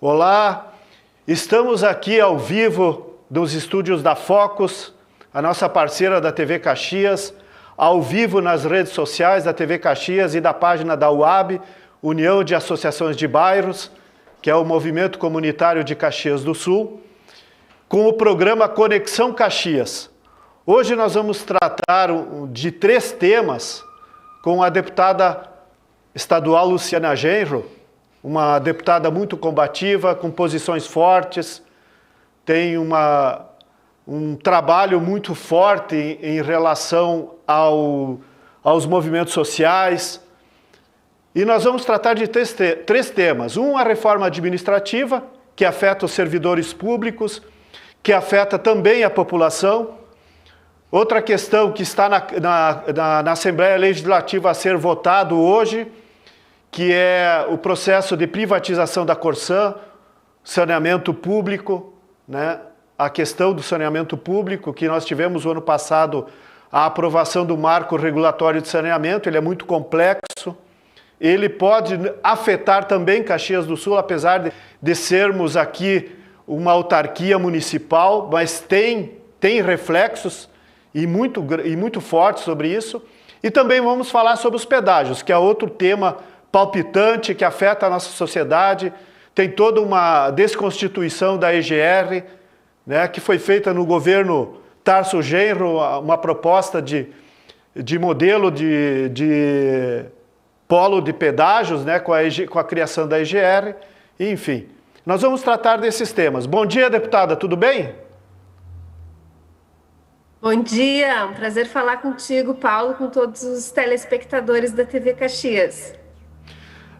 Olá, estamos aqui ao vivo dos estúdios da Focus, a nossa parceira da TV Caxias, ao vivo nas redes sociais da TV Caxias e da página da UAB, União de Associações de Bairros, que é o Movimento Comunitário de Caxias do Sul, com o programa Conexão Caxias. Hoje nós vamos tratar de 3 temas com a deputada estadual Luciana Genro, uma deputada muito combativa, com posições fortes, tem um trabalho muito forte em relação aos movimentos sociais. E nós vamos tratar de 3 temas. A reforma administrativa, que afeta os servidores públicos, que afeta também a população. Outra questão que está na Assembleia Legislativa a ser votado hoje, que é o processo de privatização da Corsan, saneamento público, né? A questão do saneamento público, que nós tivemos o ano passado a aprovação do marco regulatório de saneamento, ele é muito complexo, ele pode afetar também Caxias do Sul, apesar de sermos aqui uma autarquia municipal, mas tem reflexos e muito fortes sobre isso. E também vamos falar sobre os pedágios, que é outro tema palpitante que afeta a nossa sociedade. Tem toda uma desconstituição da EGR, né, que foi feita no governo Tarso Genro, uma proposta de modelo de polo de pedágios, né, com a criação da EGR, enfim. Nós vamos tratar desses temas. Bom dia, deputada, tudo bem? Bom dia, um prazer falar contigo, Paulo, com todos os telespectadores da TV Caxias.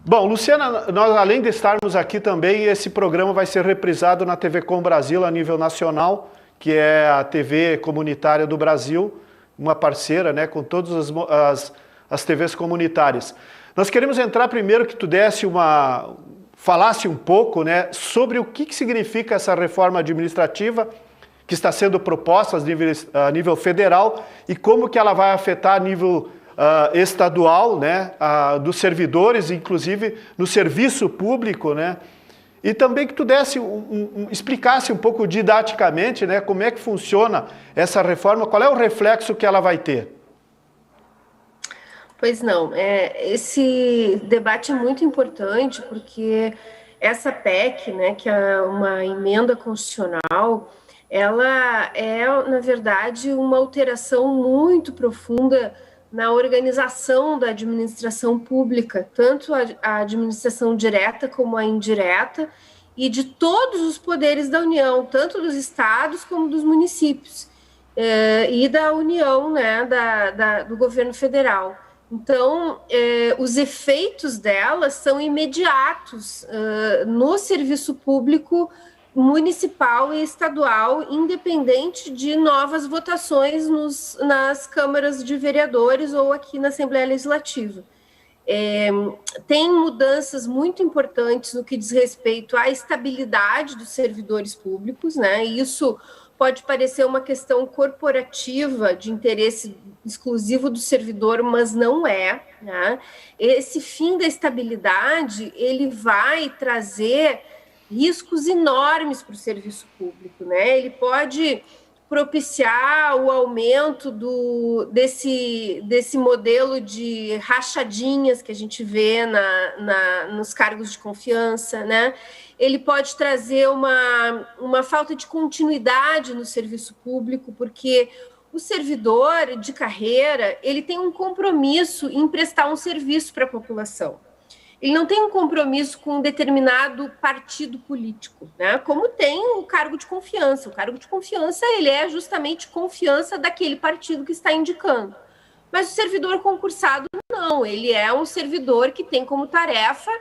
Bom, Luciana, nós além de estarmos aqui também, esse programa vai ser reprisado na TV Com Brasil a nível nacional, que é a TV comunitária do Brasil, uma parceira, né, com todas as TVs comunitárias. Nós queremos entrar primeiro que tu falasse um pouco, né, sobre o que significa essa reforma administrativa que está sendo proposta a nível federal e como que ela vai afetar a nível estadual, né, dos servidores, inclusive no serviço público, né, e também que tu explicasse um pouco didaticamente, né, como é que funciona essa reforma, qual é o reflexo que ela vai ter. Pois não, esse debate é muito importante porque essa PEC, né, que é uma emenda constitucional, ela é, na verdade, uma alteração muito profunda na organização da administração pública, tanto a administração direta como a indireta, e de todos os poderes da União, tanto dos estados como dos municípios, e da União, né, do governo federal. Então, os efeitos dela são imediatos no serviço público municipal e estadual, independente de novas votações nas câmaras de vereadores ou aqui na Assembleia Legislativa. Tem mudanças muito importantes no que diz respeito à estabilidade dos servidores públicos, né? Isso pode parecer uma questão corporativa de interesse exclusivo do servidor, mas não é, né? Esse fim da estabilidade, ele vai trazer riscos enormes para o serviço público, né? Ele pode propiciar o aumento desse modelo de rachadinhas que a gente vê nos cargos de confiança, né? Ele pode trazer uma falta de continuidade no serviço público, porque o servidor de carreira, ele tem um compromisso em prestar um serviço para a população. Ele não tem um compromisso com um determinado partido político, né? Como tem o cargo de confiança. O cargo de confiança, ele é justamente confiança daquele partido que está indicando. Mas o servidor concursado, não. Ele é um servidor que tem como tarefa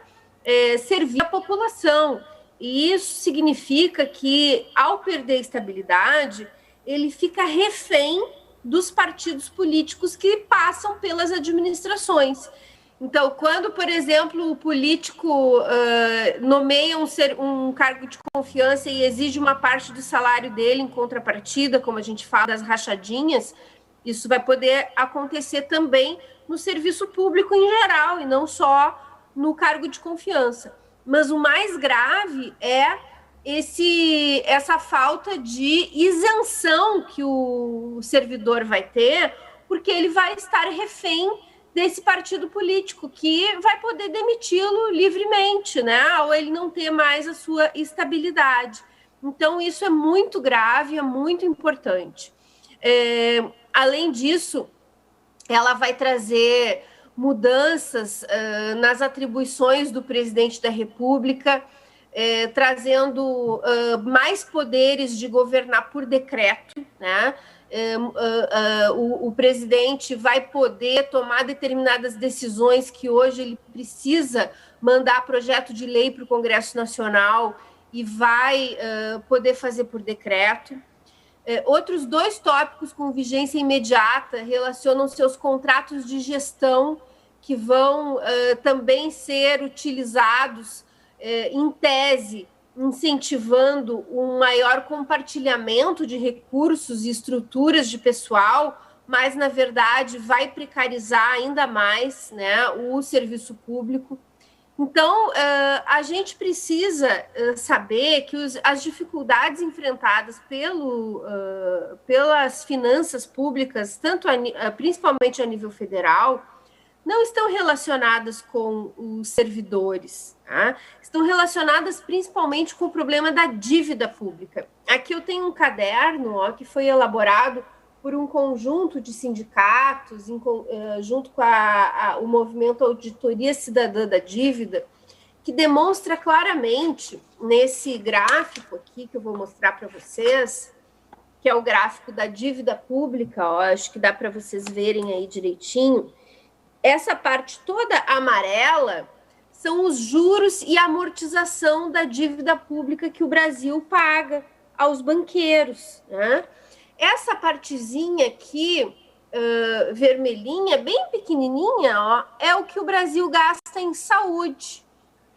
servir a população. E isso significa que, ao perder estabilidade, ele fica refém dos partidos políticos que passam pelas administrações. Então, quando, por exemplo, o político nomeia um cargo de confiança e exige uma parte do salário dele em contrapartida, como a gente fala das rachadinhas, isso vai poder acontecer também no serviço público em geral e não só no cargo de confiança. Mas o mais grave é essa falta de isenção que o servidor vai ter, porque ele vai estar refém desse partido político que vai poder demiti-lo livremente, né? Ou ele não ter mais a sua estabilidade. Então, isso é muito grave, é muito importante. Além disso, ela vai trazer mudanças nas atribuições do presidente da República, trazendo mais poderes de governar por decreto, né? O presidente vai poder tomar determinadas decisões que hoje ele precisa mandar projeto de lei para o Congresso Nacional e vai poder fazer por decreto. Outros 2 tópicos com vigência imediata relacionam seus contratos de gestão, que vão também ser utilizados em tese, incentivando um maior compartilhamento de recursos e estruturas de pessoal, mas, na verdade, vai precarizar ainda mais, né, o serviço público. Então, a gente precisa saber que as dificuldades enfrentadas pelas finanças públicas, principalmente a nível federal, não estão relacionadas com os servidores, tá? Estão relacionadas principalmente com o problema da dívida pública. Aqui eu tenho um caderno que foi elaborado por um conjunto de sindicatos, junto com o movimento Auditoria Cidadã da Dívida, que demonstra claramente, nesse gráfico aqui, que eu vou mostrar para vocês, que é o gráfico da dívida pública, acho que dá para vocês verem aí direitinho. Essa parte toda amarela são os juros e amortização da dívida pública que o Brasil paga aos banqueiros, né? Essa partezinha aqui, vermelhinha, bem pequenininha, é o que o Brasil gasta em saúde.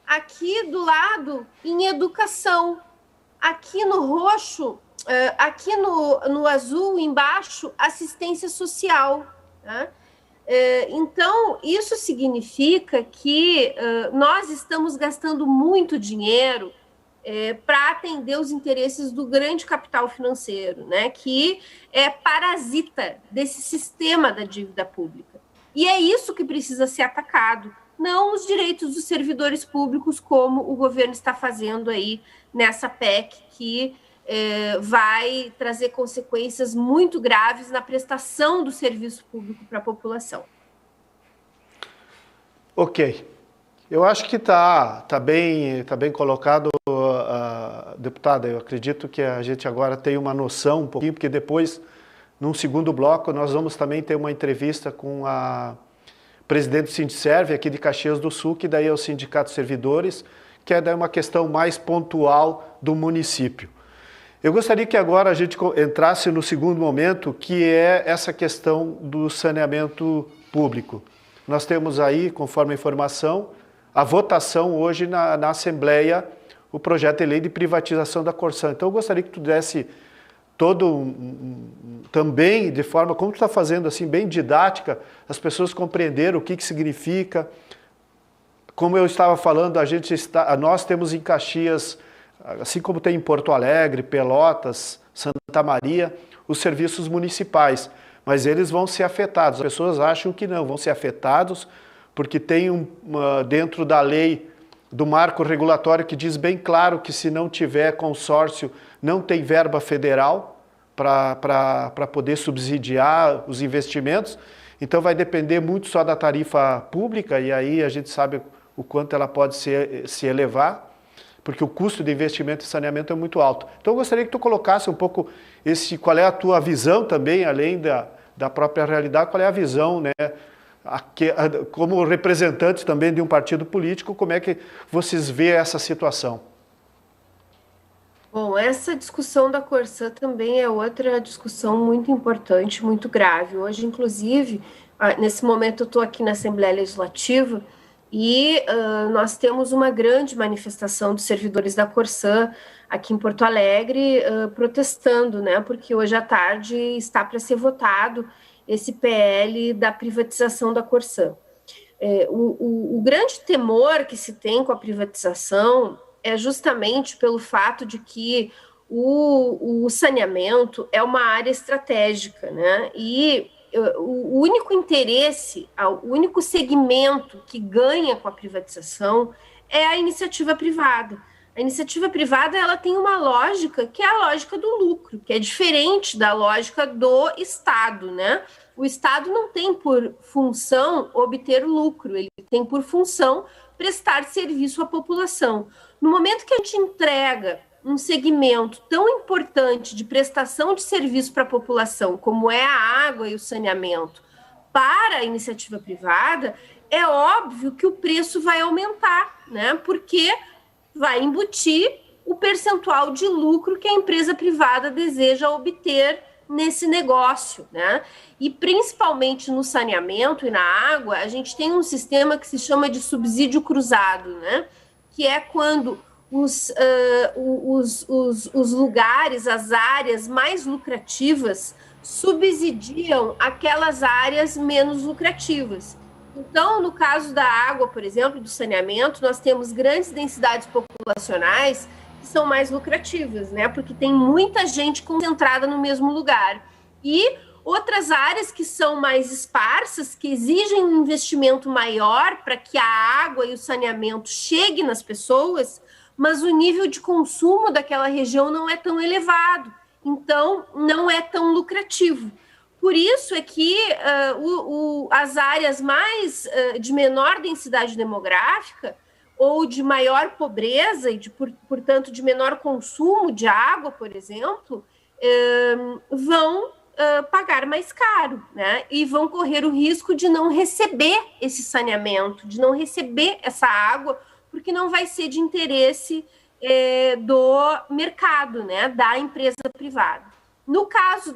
Aqui do lado, em educação. Aqui no roxo, aqui no azul, embaixo, assistência social, né? Então, isso significa que nós estamos gastando muito dinheiro para atender os interesses do grande capital financeiro, né, que é parasita desse sistema da dívida pública. E é isso que precisa ser atacado, não os direitos dos servidores públicos, como o governo está fazendo aí nessa PEC, que vai trazer consequências muito graves na prestação do serviço público para a população. Ok. Eu acho que tá bem colocado, deputada. Eu acredito que a gente agora tem uma noção um pouquinho, porque depois, num segundo bloco, nós vamos também ter uma entrevista com a presidente do Sindicerv aqui de Caxias do Sul, que daí é o Sindicato dos Servidores, que é daí uma questão mais pontual do município. Eu gostaria que agora a gente entrasse no segundo momento, que é essa questão do saneamento público. Nós temos aí, conforme a informação, a votação hoje na Assembleia, o projeto de lei de privatização da Corsã. Então eu gostaria que tu desse também de forma, como tu está fazendo assim, bem didática, as pessoas compreenderam o que significa. Como eu estava falando, nós temos em Caxias, assim como tem em Porto Alegre, Pelotas, Santa Maria, os serviços municipais, mas eles vão ser afetados. As pessoas acham que não, vão ser afetados porque tem dentro da lei do marco regulatório que diz bem claro que se não tiver consórcio, não tem verba federal para poder subsidiar os investimentos. Então vai depender muito só da tarifa pública e aí a gente sabe o quanto ela pode se elevar, porque o custo de investimento em saneamento é muito alto. Então eu gostaria que tu colocasse um pouco qual é a tua visão também, além da própria realidade, qual é a visão, né? Como representante também de um partido político, como é que vocês vê essa situação? Bom, essa discussão da Corsã também é outra discussão muito importante, muito grave. Hoje, inclusive, nesse momento eu estou aqui na Assembleia Legislativa e nós temos uma grande manifestação dos servidores da Corsã aqui em Porto Alegre protestando, né? Porque hoje à tarde está para ser votado esse PL da privatização da Corsã. O grande temor que se tem com a privatização é justamente pelo fato de que o saneamento é uma área estratégica, né? E o único interesse, o único segmento que ganha com a privatização é a iniciativa privada. A iniciativa privada ela tem uma lógica que é a lógica do lucro, que é diferente da lógica do Estado, né? O Estado não tem por função obter lucro, ele tem por função prestar serviço à população. No momento que a gente entrega um segmento tão importante de prestação de serviço para a população, como é a água e o saneamento, para a iniciativa privada, é óbvio que o preço vai aumentar, né? Porque vai embutir o percentual de lucro que a empresa privada deseja obter nesse negócio, né? E principalmente no saneamento e na água, a gente tem um sistema que se chama de subsídio cruzado, né? Que é quando os lugares, as áreas mais lucrativas subsidiam aquelas áreas menos lucrativas. Então, no caso da água, por exemplo, do saneamento, nós temos grandes densidades populacionais que são mais lucrativas, né? Porque tem muita gente concentrada no mesmo lugar. E outras áreas que são mais esparsas, que exigem um investimento maior para que a água e o saneamento cheguem nas pessoas, mas o nível de consumo daquela região não é tão elevado. Então, não é tão lucrativo. Por isso é que as áreas mais de menor densidade demográfica ou de maior pobreza e, portanto, de menor consumo de água, por exemplo, vão pagar mais caro, né? E vão correr o risco de não receber esse saneamento, de não receber essa água, porque não vai ser de interesse do mercado, né? Da empresa privada. No caso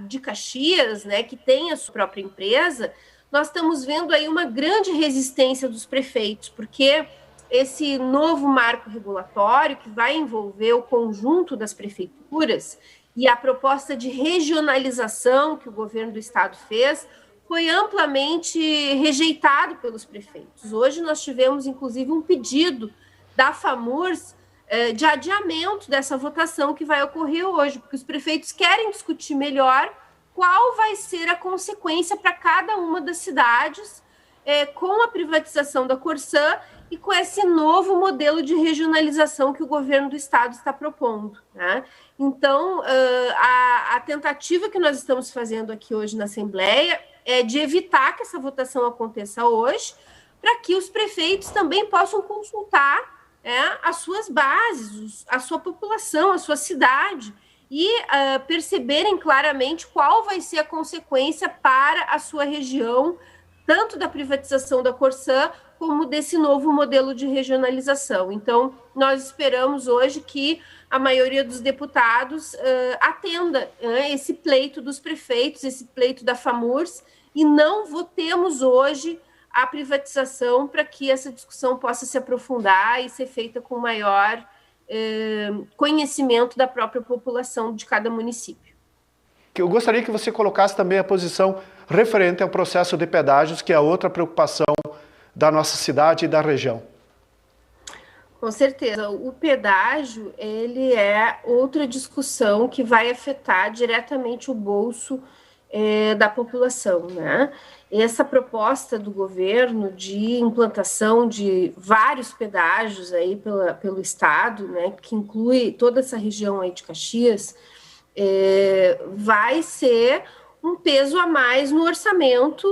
de Caxias, né, que tem a sua própria empresa, nós estamos vendo aí uma grande resistência dos prefeitos, porque esse novo marco regulatório que vai envolver o conjunto das prefeituras e a proposta de regionalização que o governo do estado fez foi amplamente rejeitado pelos prefeitos. Hoje nós tivemos, inclusive, um pedido da FAMURS de adiamento dessa votação que vai ocorrer hoje, porque os prefeitos querem discutir melhor qual vai ser a consequência para cada uma das cidades com a privatização da Corsã e com esse novo modelo de regionalização que o governo do estado está propondo, né? Então, a tentativa que nós estamos fazendo aqui hoje na Assembleia é de evitar que essa votação aconteça hoje, para que os prefeitos também possam consultar as suas bases, a sua população, a sua cidade, e perceberem claramente qual vai ser a consequência para a sua região, tanto da privatização da Corsã, como desse novo modelo de regionalização. Então, nós esperamos hoje que a maioria dos deputados atenda esse pleito dos prefeitos, esse pleito da FAMURS, e não votemos hoje a privatização para que essa discussão possa se aprofundar e ser feita com maior conhecimento da própria população de cada município. Eu gostaria que você colocasse também a posição referente ao processo de pedágios, que é outra preocupação da nossa cidade e da região. Com certeza, o pedágio ele é outra discussão que vai afetar diretamente o bolso da população, né? Essa proposta do governo de implantação de vários pedágios aí pelo estado, né, que inclui toda essa região aí de Caxias, vai ser um peso a mais no orçamento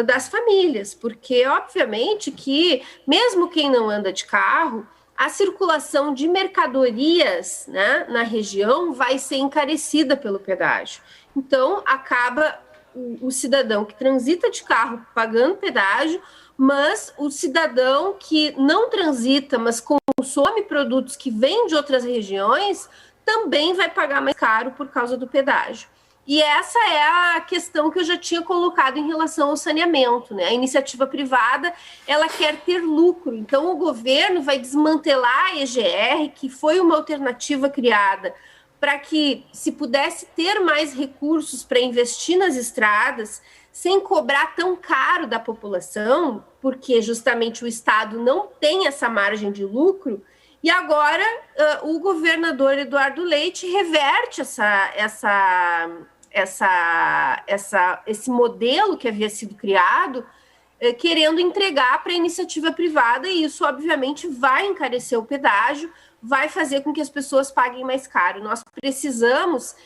das famílias, porque obviamente que mesmo quem não anda de carro, a circulação de mercadorias, né, na região vai ser encarecida pelo pedágio. Então, acaba o cidadão que transita de carro pagando pedágio, mas o cidadão que não transita, mas consome produtos que vêm de outras regiões, também vai pagar mais caro por causa do pedágio. E essa é a questão que eu já tinha colocado em relação ao saneamento, né? A iniciativa privada, ela quer ter lucro, então o governo vai desmantelar a EGR, que foi uma alternativa criada para que se pudesse ter mais recursos para investir nas estradas, sem cobrar tão caro da população, porque justamente o Estado não tem essa margem de lucro, e agora o governador Eduardo Leite reverte esse modelo que havia sido criado, querendo entregar para a iniciativa privada, e isso, obviamente, vai encarecer o pedágio, vai fazer com que as pessoas paguem mais caro. Nós precisamos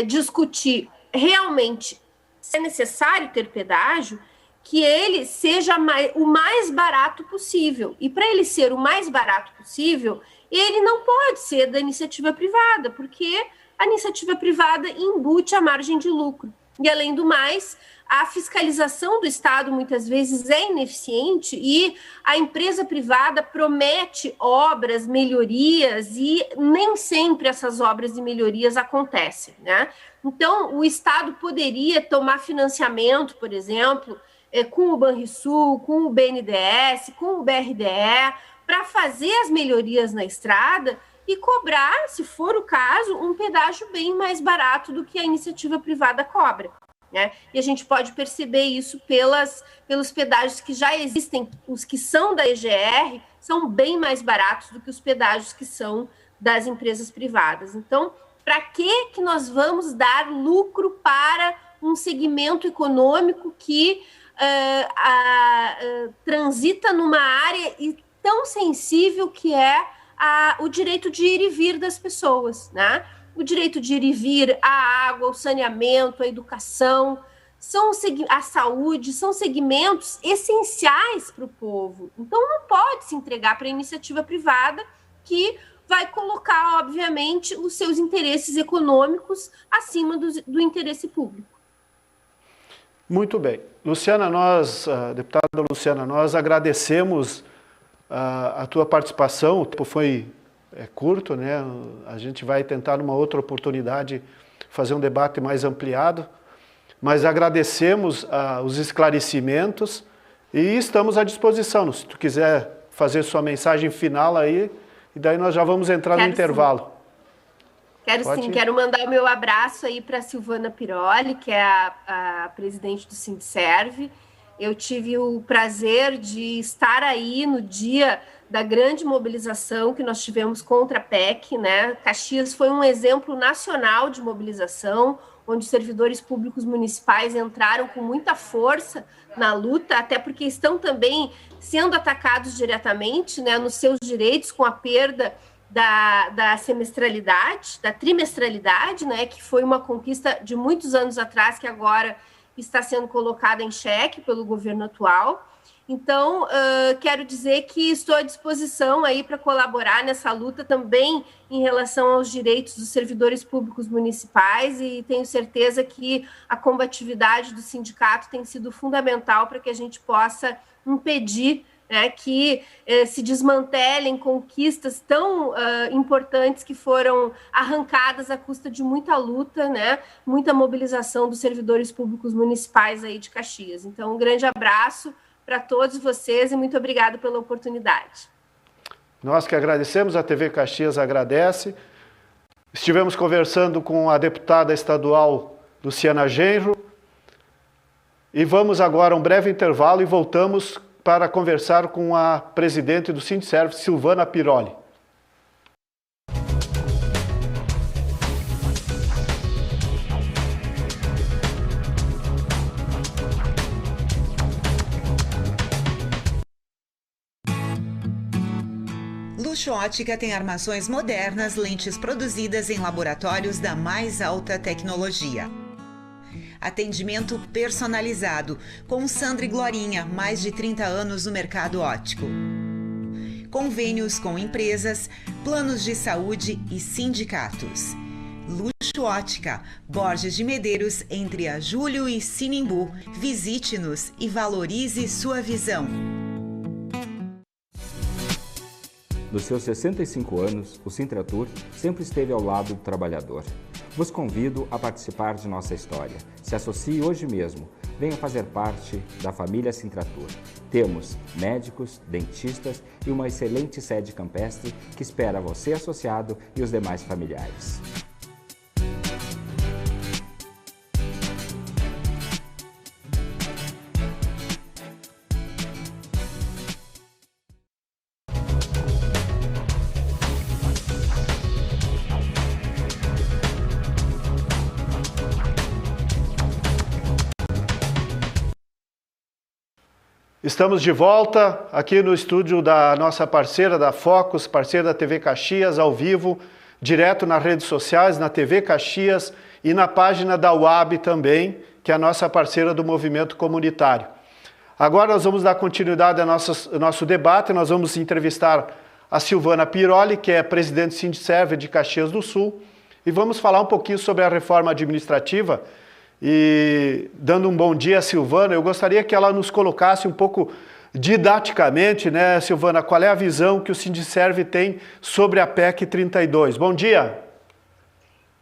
discutir realmente se é necessário ter pedágio, que ele seja o mais barato possível. E para ele ser o mais barato possível, ele não pode ser da iniciativa privada, porque a iniciativa privada embute a margem de lucro. E, além do mais, a fiscalização do Estado muitas vezes é ineficiente e a empresa privada promete obras, melhorias, e nem sempre essas obras e melhorias acontecem, né? Então, o Estado poderia tomar financiamento, por exemplo, com o Banrisul, com o BNDES, com o BRDE, para fazer as melhorias na estrada e cobrar, se for o caso, um pedágio bem mais barato do que a iniciativa privada cobra, né? E a gente pode perceber isso pelos pedágios que já existem. Os que são da EGR são bem mais baratos do que os pedágios que são das empresas privadas. Então, para que nós vamos dar lucro para um segmento econômico que transita numa área tão sensível que é o direito de ir e vir das pessoas, né? O direito de ir e vir, a água, o saneamento, a educação, a saúde, são segmentos essenciais para o povo. Então, não pode se entregar para a iniciativa privada, que vai colocar, obviamente, os seus interesses econômicos acima do interesse público. Muito bem. Luciana, deputada Luciana, nós agradecemos a tua participação. O tempo foi curto, né? A gente vai tentar, numa outra oportunidade, fazer um debate mais ampliado, mas agradecemos os esclarecimentos e estamos à disposição. Se tu quiser fazer sua mensagem final aí, e daí nós já vamos entrar no intervalo. Quero mandar o meu abraço aí para a Silvana Piroli, que é a presidente do Sindserv. Eu tive o prazer de estar aí no dia da grande mobilização que nós tivemos contra a PEC, né? Caxias foi um exemplo nacional de mobilização, onde servidores públicos municipais entraram com muita força na luta, até porque estão também sendo atacados diretamente, né, nos seus direitos, com a perda da semestralidade, da trimestralidade, né, que foi uma conquista de muitos anos atrás, que agora está sendo colocada em xeque pelo governo atual. Então, quero dizer que estou à disposição aí para colaborar nessa luta também em relação aos direitos dos servidores públicos municipais, e tenho certeza que a combatividade do sindicato tem sido fundamental para que a gente possa impedir, né, que se desmantelem conquistas tão importantes que foram arrancadas à custa de muita luta, né, muita mobilização dos servidores públicos municipais aí de Caxias. Então, um grande abraço para todos vocês e muito obrigada pela oportunidade. Nós que agradecemos, a TV Caxias agradece. Estivemos conversando com a deputada estadual Luciana Genro e vamos agora a um breve intervalo e voltamos para conversar com a presidente do Sindserv, Silvana Piroli. Luxo Ótica tem armações modernas, lentes produzidas em laboratórios da mais alta tecnologia. Atendimento personalizado, com Sandra e Glorinha, mais de 30 anos no mercado óptico. Convênios com empresas, planos de saúde e sindicatos. Luxo Ótica, Borges de Medeiros, entre a Júlio e Sinimbu. Visite-nos e valorize sua visão. Dos seus 65 anos, o Sintratur sempre esteve ao lado do trabalhador. Vos convido a participar de nossa história. Se associe hoje mesmo. Venha fazer parte da família Sintratur. Temos médicos, dentistas e uma excelente sede campestre que espera você associado e os demais familiares. Estamos de volta aqui no estúdio da nossa parceira da Focus, parceira da TV Caxias, ao vivo, direto nas redes sociais, na TV Caxias e na página da UAB também, que é a nossa parceira do movimento comunitário. Agora nós vamos dar continuidade ao nosso debate, nós vamos entrevistar a Silvana Piroli, que é presidente do Sindserv de Caxias do Sul, e vamos falar um pouquinho sobre a reforma administrativa. E dando um bom dia a Silvana, eu gostaria que ela nos colocasse um pouco didaticamente, né, Silvana, qual é a visão que o Sindserv tem sobre a PEC 32. Bom dia.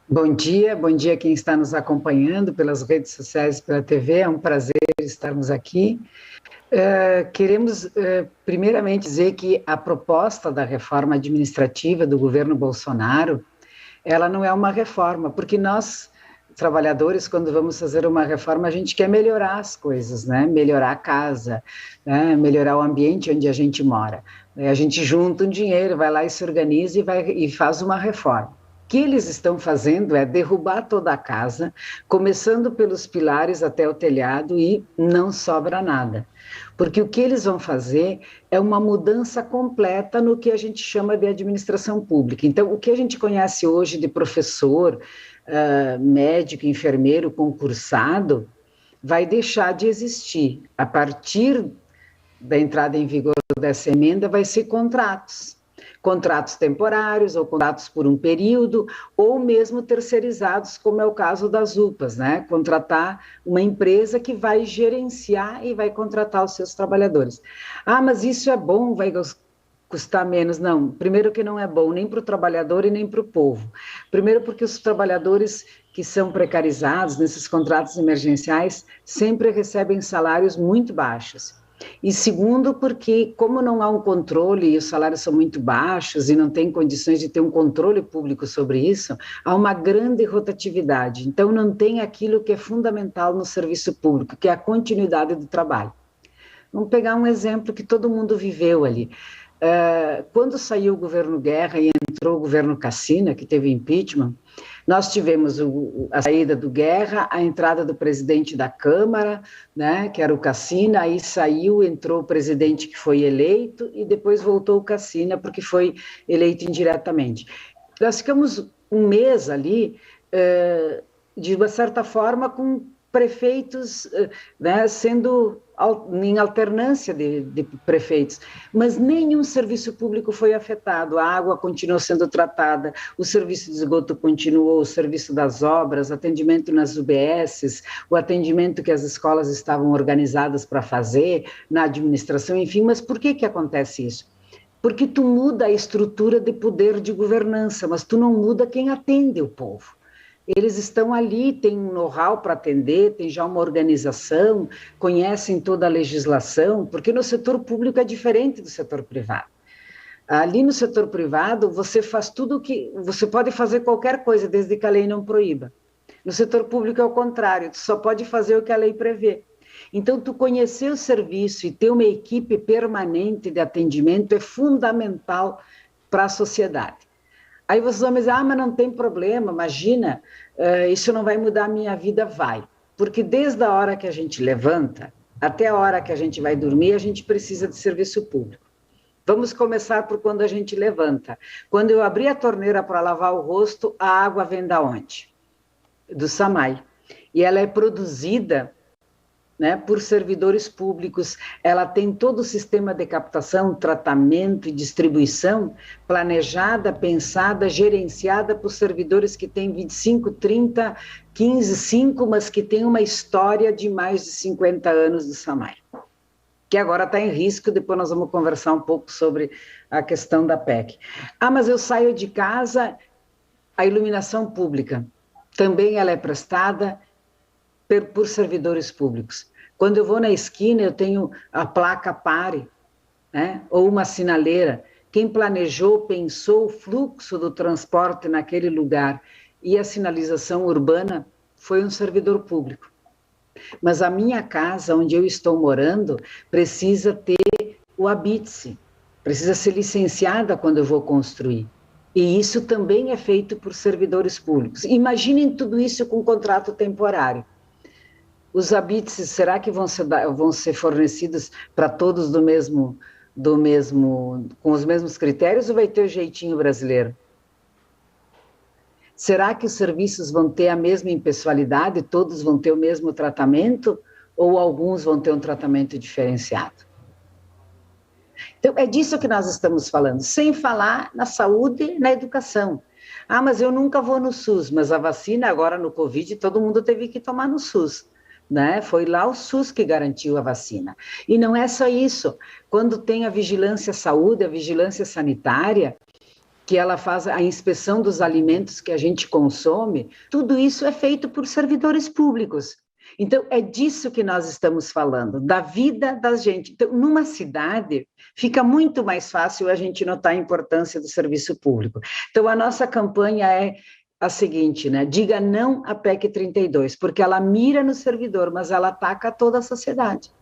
Bom dia quem está nos acompanhando pelas redes sociais e pela TV, é um prazer estarmos aqui. Queremos primeiramente dizer que a proposta da reforma administrativa do governo Bolsonaro, ela não é uma reforma, porque nós, trabalhadores, quando vamos fazer uma reforma, a gente quer melhorar as coisas, né? Melhorar a casa, né? Melhorar o ambiente onde a gente mora. A gente junta um dinheiro, vai lá e se organiza e faz uma reforma. O que eles estão fazendo é derrubar toda a casa, começando pelos pilares até o telhado, e não sobra nada. Porque o que eles vão fazer é uma mudança completa no que a gente chama de administração pública. Então, o que a gente conhece hoje de professor, médico, enfermeiro, concursado, vai deixar de existir. A partir da entrada em vigor dessa emenda, vai ser contratos temporários, ou contratos por um período, ou mesmo terceirizados, como é o caso das UPAs, né? Contratar uma empresa que vai gerenciar e vai contratar os seus trabalhadores. Ah, mas isso é bom, vai custar menos. Não, primeiro que não é bom nem para o trabalhador e nem para o povo. Primeiro porque os trabalhadores que são precarizados nesses contratos emergenciais sempre recebem salários muito baixos. E segundo porque, como não há um controle e os salários são muito baixos e não tem condições de ter um controle público sobre isso, há uma grande rotatividade. Então não tem aquilo que é fundamental no serviço público, que é a continuidade do trabalho. Vamos pegar um exemplo que todo mundo viveu ali. Quando saiu o governo Guerra e entrou o governo Cassina, que teve impeachment, nós tivemos a saída do Guerra, a entrada do presidente da Câmara, né, que era o Cassina, aí saiu, entrou o presidente que foi eleito, e depois voltou o Cassina, porque foi eleito indiretamente. Nós ficamos um mês ali, de uma certa forma, com prefeitos, né, sendo em alternância de prefeitos, mas nenhum serviço público foi afetado. A água continuou sendo tratada, o serviço de esgoto continuou, o serviço das obras, atendimento nas UBSs, o atendimento que as escolas estavam organizadas para fazer, na administração, enfim. Mas por que acontece isso? Porque tu muda a estrutura de poder de governança, mas tu não muda quem atende o povo. Eles estão ali, têm um know-how para atender, tem já uma organização, conhecem toda a legislação, porque no setor público é diferente do setor privado. Ali no setor privado, você faz tudo que... Você pode fazer qualquer coisa, desde que a lei não proíba. No setor público é o contrário, tu só pode fazer o que a lei prevê. Então, tu conhecer o serviço e ter uma equipe permanente de atendimento é fundamental para a sociedade. Aí vocês vão me dizer, mas não tem problema, imagina, isso não vai mudar a minha vida. Vai, porque desde a hora que a gente levanta até a hora que a gente vai dormir, a gente precisa de serviço público. Vamos começar por quando a gente levanta. Quando eu abri a torneira para lavar o rosto, a água vem da onde? Do SAMAI. E ela é produzida, né, por servidores públicos, ela tem todo o sistema de captação, tratamento e distribuição planejada, pensada, gerenciada por servidores que têm 25, 30, 15, 5, mas que têm uma história de mais de 50 anos do SAMAI, que agora está em risco. Depois nós vamos conversar um pouco sobre a questão da PEC. Ah, mas eu saio de casa, a iluminação pública, também ela é prestada por servidores públicos. Quando eu vou na esquina, eu tenho a placa pare, né? Ou uma sinaleira. Quem planejou, pensou o fluxo do transporte naquele lugar e a sinalização urbana foi um servidor público. Mas a minha casa, onde eu estou morando, precisa ter o habite-se, precisa ser licenciada quando eu vou construir. E isso também é feito por servidores públicos. Imaginem tudo isso com contrato temporário. Os habits, será que vão ser fornecidos para todos com os mesmos critérios ou vai ter o jeitinho brasileiro? Será que os serviços vão ter a mesma impessoalidade, todos vão ter o mesmo tratamento ou alguns vão ter um tratamento diferenciado? Então, é disso que nós estamos falando, sem falar na saúde e na educação. Ah, mas eu nunca vou no SUS, mas a vacina agora no Covid todo mundo teve que tomar no SUS. Né? Foi lá o SUS que garantiu a vacina. E não é só isso. Quando tem a vigilância saúde, a vigilância sanitária, que ela faz a inspeção dos alimentos que a gente consome, tudo isso é feito por servidores públicos. Então, é disso que nós estamos falando, da vida da gente. Então, numa cidade, fica muito mais fácil a gente notar a importância do serviço público. Então, a nossa campanha é a seguinte, né? Diga não à PEC 32, porque ela mira no servidor, mas ela ataca toda a sociedade.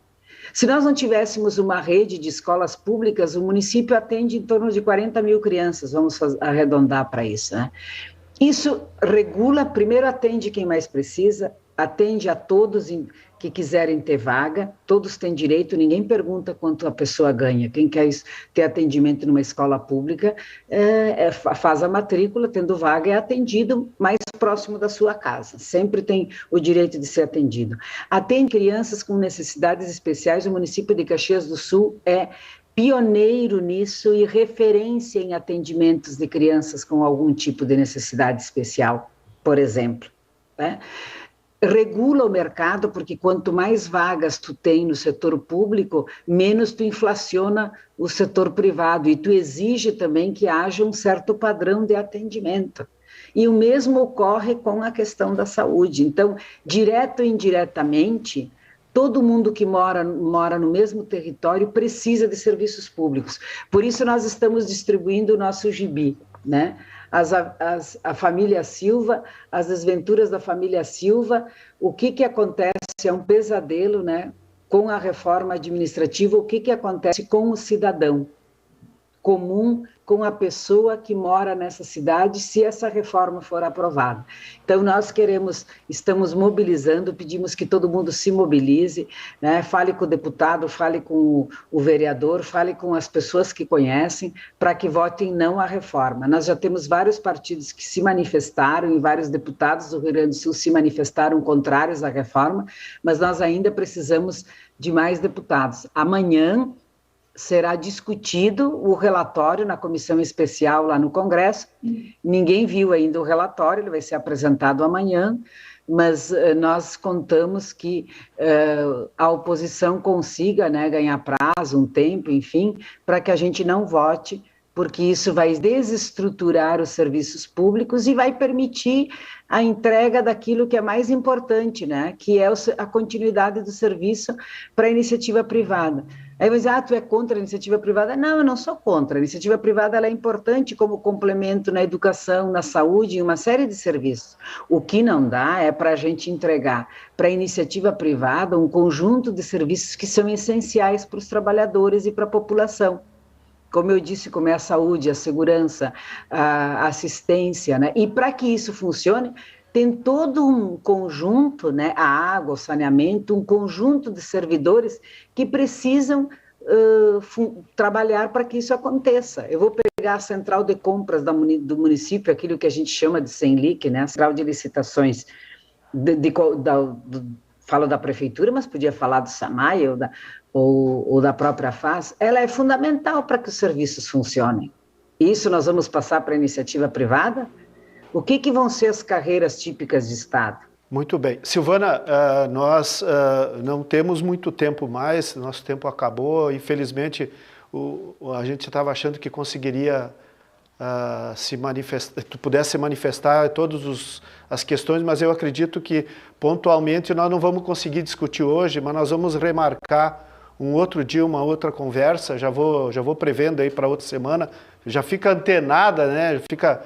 Se nós não tivéssemos uma rede de escolas públicas, o município atende em torno de 40 mil crianças, vamos arredondar para isso, né? Isso regula, primeiro atende quem mais precisa, atende a todos que quiserem ter vaga, todos têm direito, ninguém pergunta quanto a pessoa ganha. Quem quer ter atendimento numa escola pública faz a matrícula, tendo vaga, é atendido mais próximo da sua casa, sempre tem o direito de ser atendido. Atende crianças com necessidades especiais, o município de Caxias do Sul é pioneiro nisso e referência em atendimentos de crianças com algum tipo de necessidade especial, por exemplo, né? Regula o mercado, porque quanto mais vagas tu tem no setor público, menos tu inflaciona o setor privado, e tu exige também que haja um certo padrão de atendimento. E o mesmo ocorre com a questão da saúde. Então, direto ou indiretamente, todo mundo que mora no mesmo território precisa de serviços públicos. Por isso nós estamos distribuindo o nosso gibi, né? A família Silva, as desventuras da família Silva, o que acontece é um pesadelo, né, com a reforma administrativa, o que acontece com o cidadão comum, com a pessoa que mora nessa cidade, se essa reforma for aprovada. Então, nós estamos mobilizando, pedimos que todo mundo se mobilize, né? Fale com o deputado, fale com o vereador, fale com as pessoas que conhecem, para que votem não à reforma. Nós já temos vários partidos que se manifestaram, e vários deputados do Rio Grande do Sul se manifestaram contrários à reforma, mas nós ainda precisamos de mais deputados. Amanhã será discutido o relatório na comissão especial lá no Congresso. Ninguém viu ainda o relatório, ele vai ser apresentado amanhã, mas nós contamos que a oposição consiga, né, ganhar prazo, um tempo, enfim, para que a gente não vote, porque isso vai desestruturar os serviços públicos e vai permitir a entrega daquilo que é mais importante, né, que é a continuidade do serviço para a iniciativa privada. Aí você diz, tu é contra a iniciativa privada? Não, eu não sou contra. A iniciativa privada ela é importante como complemento na educação, na saúde, em uma série de serviços. O que não dá é para a gente entregar para a iniciativa privada um conjunto de serviços que são essenciais para os trabalhadores e para a população. Como eu disse, como é a saúde, a segurança, a assistência, né? E para que isso funcione, tem todo um conjunto, né, a água, o saneamento, um conjunto de servidores que precisam trabalhar para que isso aconteça. Eu vou pegar a central de compras do município, aquilo que a gente chama de CENLIC, né, a central de licitações, falo da prefeitura, mas podia falar do SAMAI ou da própria FAS, ela é fundamental para que os serviços funcionem. Isso nós vamos passar para a iniciativa privada? O que vão ser as carreiras típicas de Estado? Muito bem. Silvana, nós não temos muito tempo mais, nosso tempo acabou, infelizmente a gente estava achando que conseguiria pudesse manifestar todas as questões, mas eu acredito que pontualmente nós não vamos conseguir discutir hoje, mas nós vamos remarcar um outro dia, uma outra conversa, já vou prevendo aí para outra semana, já fica antenada, né? Fica,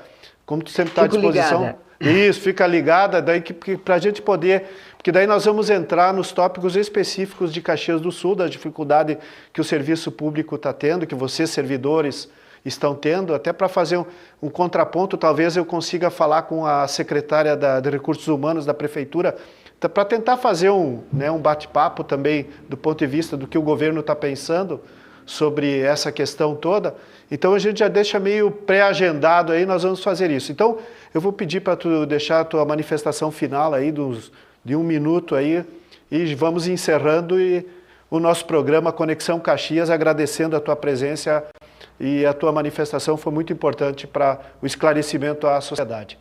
como tu sempre está à disposição. Ligada. Isso, fica ligada, daí para a gente poder, porque daí nós vamos entrar nos tópicos específicos de Caxias do Sul, da dificuldade que o serviço público está tendo, que vocês, servidores estão tendo, até para fazer um contraponto, talvez eu consiga falar com a secretária de Recursos Humanos da Prefeitura, para tentar fazer um bate-papo também do ponto de vista do que o governo está pensando sobre essa questão toda. Então a gente já deixa meio pré-agendado aí, nós vamos fazer isso. Então eu vou pedir para tu deixar a tua manifestação final aí de 1 minuto aí e vamos encerrando o nosso programa Conexão Caxias, agradecendo a tua presença e a tua manifestação foi muito importante para o esclarecimento à sociedade.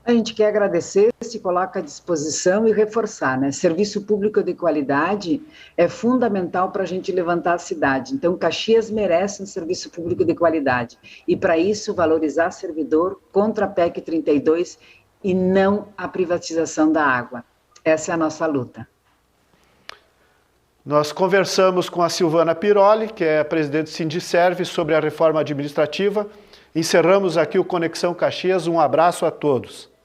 A gente quer agradecer, se coloca à disposição e reforçar, né? Serviço público de qualidade é fundamental para a gente levantar a cidade. Então, Caxias merece um serviço público de qualidade. E, para isso, valorizar servidor contra a PEC 32 e não a privatização da água. Essa é a nossa luta. Nós conversamos com a Silvana Piroli, que é a presidente do Sindiserve, sobre a reforma administrativa. Encerramos aqui o Conexão Caxias. Um abraço a todos.